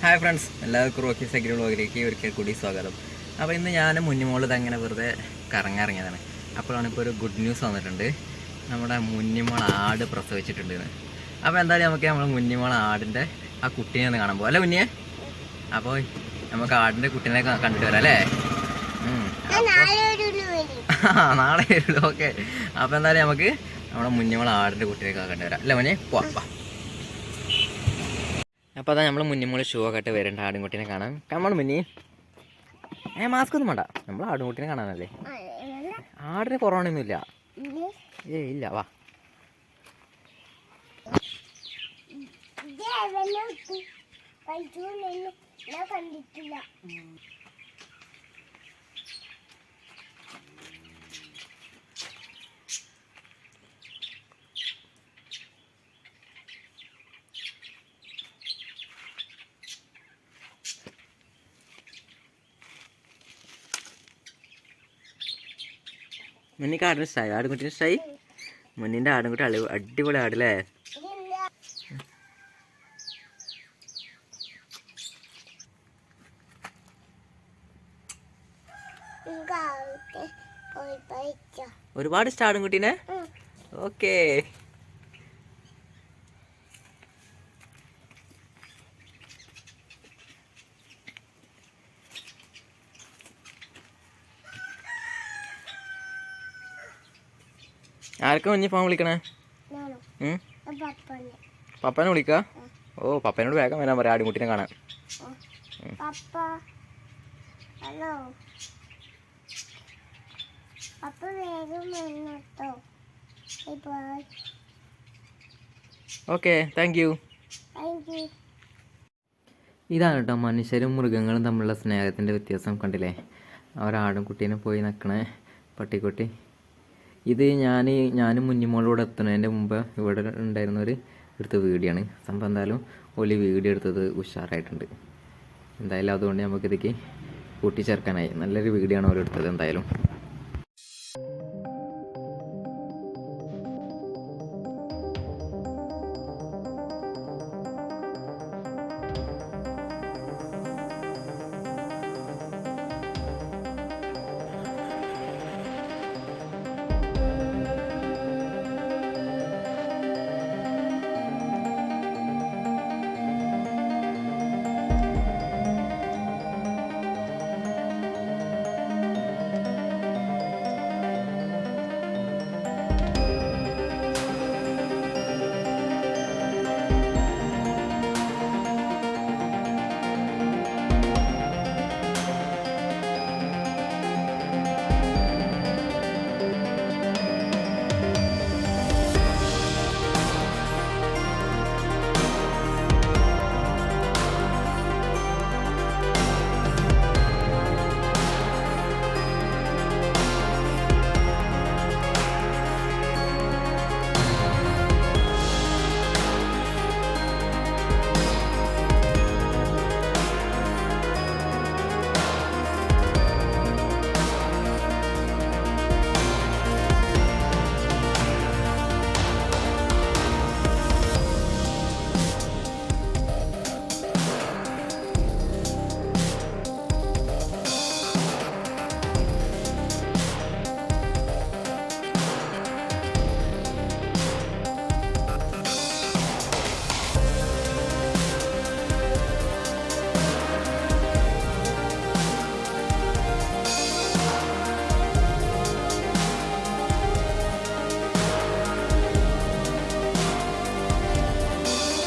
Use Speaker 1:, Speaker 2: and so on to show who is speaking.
Speaker 1: Hi friends, എല്ലാവർക്കും Rocky cycle വ്ളോഗിലേക്ക് ഒരിക്കൽ കൂടി സ്വാഗതം. അപ്പോൾ ഇന്ന് ഞാൻ മുന്നിമോൾ ഇതങ്ങനെ വെറുതെ കറങ്ങിറങ്ങിയതാണ്. അപ്പോഴാണ് ഇപ്പോൾ ഒരു ഗുഡ് ന്യൂസ് വന്നിട്ടുണ്ട്. നമ്മുടെ മുന്നിമോൾ ആട് പ്രസവിച്ചിട്ടുണ്ട്. അപ്പോൾ എന്തായാലും നമുക്ക് നമ്മൾ മുന്നിമോൾ ആടിൻ്റെ ആ കുട്ടീനെ ഒന്ന് കാണാൻ പോകാം അല്ലേ മുന്നിയെ? അപ്പോൾ നമുക്ക് ആടിൻ്റെ കുട്ടീനെ കണ്ടിട്ട് വരാം അല്ലേ? നാളെ വരുള്ളൂ. ഓക്കെ, അപ്പോൾ എന്തായാലും നമുക്ക് നമ്മുടെ മുന്നിമോൾ ആടിൻ്റെ കുട്ടീനെ കണ്ടുവരാം അല്ലേ മുന്നേ? പോവാം. അപ്പോൾ അതാ നമ്മൾ മുന്നിമോള് ഷൂ ഒക്കെ ഇട്ട് വരേണ്ട ആടുംകുട്ടീനെ കാണാൻ. കമ്മൺ മുന്നി, മാസ്ക് ഒന്നും വേണ്ട, നമ്മൾ ആടുംകുട്ടീനെ കാണാനല്ലേ. ആടിന് കൊറോണ ഒന്നും ഇല്ല. ഇല്ല, വാ. മുന്നിക്ക് ആടിന് ഇഷ്ടമായി? ആടുംകുട്ടീനെ ഇഷ്ടമായി? മുന്നിൻ്റെ ആടുംകുട്ടി അടിപൊളി ആടല്ലേ? ഒരുപാട് ഇഷ്ടം ആടുംകുട്ടീനെ? ഓക്കേ. ആർക്കാ മുന്നേ ഫോൺ വിളിക്കണേ? പപ്പനെ വിളിക്കാ? ഓ, പപ്പനോട് വേഗം വരാൻ പറയാം ആടുംകുട്ടീനെ കാണാൻ. Okay, thank you. ഇതാണ് കേട്ടോ മനുഷ്യരും മൃഗങ്ങളും തമ്മിലുള്ള സ്നേഹത്തിൻ്റെ വ്യത്യാസം. കണ്ടില്ലേ, അവരാടും കുട്ടീനെ പോയി നിൽക്കണേ പട്ടിക്കുട്ടി. ഇത് ഞാനും മുന്നിമോളോട് എത്തുന്നതിൻ്റെ മുമ്പ് ഇവിടെ ഉണ്ടായിരുന്നവർ എടുത്ത വീഡിയോ ആണ്. സംഭവം എന്തായാലും ഓല് വീഡിയോ എടുത്തത് ഉഷാറായിട്ടുണ്ട്. എന്തായാലും അതുകൊണ്ട് നമുക്കിതൊക്കെ കൂട്ടിച്ചേർക്കാനായി. നല്ലൊരു വീഡിയോ ആണ് ഓരോ എടുത്തത് എന്തായാലും.